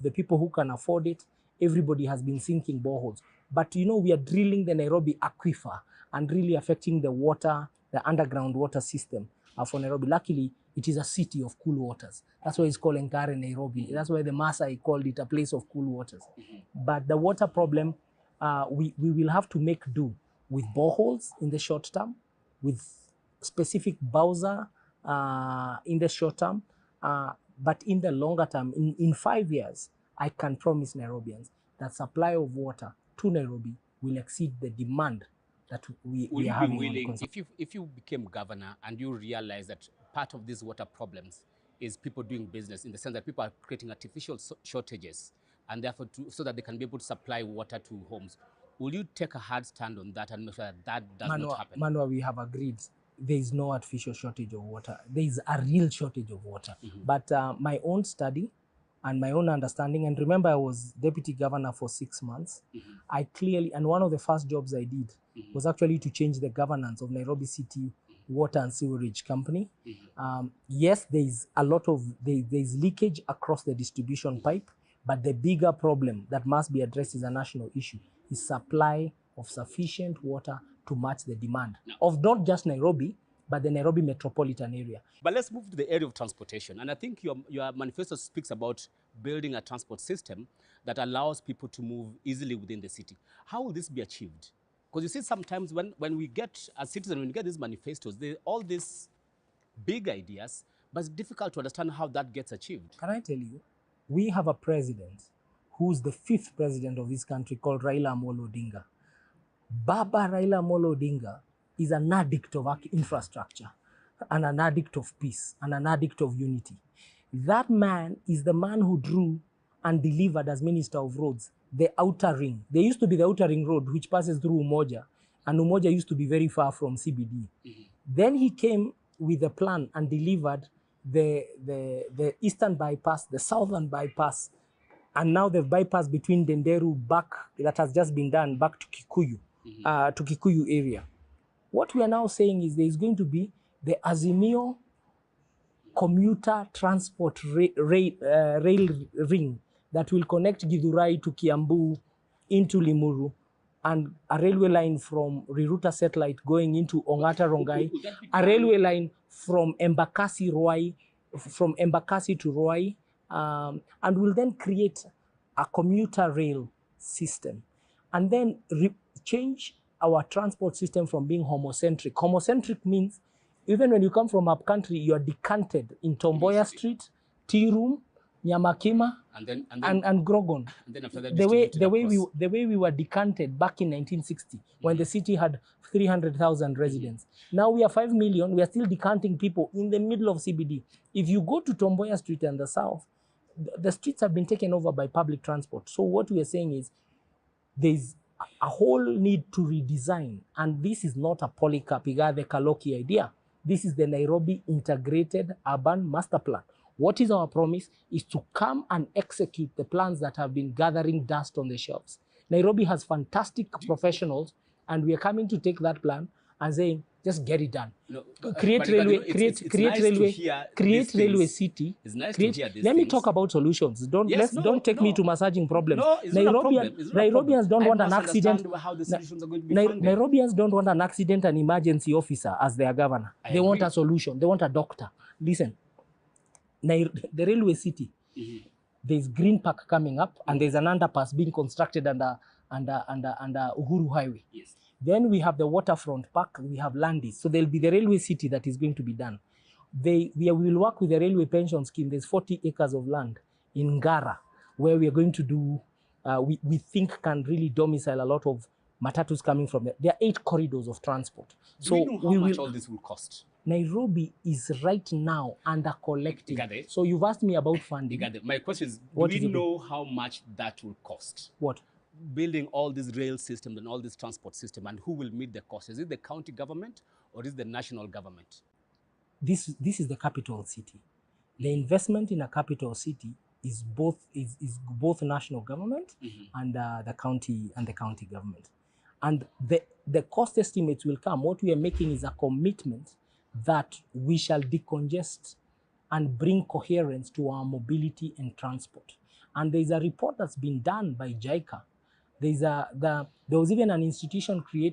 the people who can afford it, everybody has been sinking boreholes. But you know, we are drilling the Nairobi aquifer and really affecting the water, the underground water system for Nairobi. Luckily, it is a city of cool waters. That's why it's called Ngare Nairobi. That's why the Maasai called it a place of cool waters. But the water problem, we will have to make do with boreholes in the short term, with specific Bowser in the short term. But in the longer term, in 5 years, I can promise Nairobians that supply of water to Nairobi will exceed the demand that we are having. Willing, if you became governor and you realize that part of these water problems is people doing business, in the sense that people are creating artificial shortages, and therefore so that they can be able to supply water to homes, will you take a hard stand on that and make sure that that does not happen? Manua, we have agreed there is no artificial shortage of water. There is a real shortage of water. But my own study and my own understanding, and remember I was deputy governor for 6 months, I clearly, and one of the first jobs I did was actually to change the governance of Nairobi City Water and Sewerage Company. Yes, there is a lot of, there is leakage across the distribution pipe, but the bigger problem that must be addressed is a national issue, is supply of sufficient water to match the demand of not just Nairobi, but the Nairobi metropolitan area. But let's move to the area of transportation. And I think your manifesto speaks about building a transport system that allows people to move easily within the city. How will this be achieved? Because you see, sometimes when we get, as citizens, when we get these manifestos, all these big ideas, but it's difficult to understand how that gets achieved. Can I tell you, we have a president who's the 5th president of this country called Raila Amolo Odinga. Baba Raila Amolo Odinga is an addict of infrastructure and an addict of peace and an addict of unity. That man is the man who drew and delivered as Minister of Roads the outer ring. There used to be the outer ring road which passes through Umoja, and Umoja used to be very far from CBD. Then he came with a plan and delivered the eastern bypass, the southern bypass, and now the bypass between Denderu back, that has just been done, back to Kikuyu, to Kikuyu area. What we are now saying is there is going to be the Azimio commuter transport rail ring that will connect Githurai to Kiambu into Limuru, and a railway line from Riruta Satellite going into Ongata Rongai, a railway line from Embakasi to Ruai, and will then create a commuter rail system, and then change our transport system from being homocentric. Homocentric means even when you come from up country, you are decanted in Tomboya Street, Tea Room, Nyamakima, and Grogon. And then after that, the way we were decanted back in 1960, when the city had 300,000 residents. Now we are 5 million. We are still decanting people in the middle of CBD. If you go to Tomboya Street and the south, the streets have been taken over by public transport. So what we are saying is there's a whole need to redesign, and this is not a Polycarp Igathe Kaloki idea. This is the Nairobi Integrated Urban Master Plan. What is our promise is to come and execute the plans that have been gathering dust on the shelves. Nairobi has fantastic professionals, and we are coming to take that plan and saying, just get it done. Create railway city. Let me talk about solutions. Don't take me to massaging problems. No, Nairobians don't want an accident. Nairobians don't want an accident and emergency officer as their governor. They want a solution. They want a doctor. Listen, the railway city, there's Green Park coming up, and there's an underpass being constructed under Uhuru Highway. Yes. Then we have the waterfront park, we have Landis. So there'll be the railway city that is going to be done. We will work with the railway pension scheme. There's 40 acres of land in Ngara, where we are going to do, we think can really domicile a lot of matatus coming from there. There are 8 corridors of transport. So do we know how much all this will cost? Nairobi is right now under collecting. Igathe. So you've asked me about funding. Igathe, my question is, do we know how much that will cost? What? Building all these rail systems and all this transport system, and who will meet the cost? Is it the county government or is it the national government? This is the capital city. The investment in a capital city is both national government and the county government. And the cost estimates will come. What we are making is a commitment that we shall decongest and bring coherence to our mobility and transport. And there's a report that's been done by JICA. There was even an institution created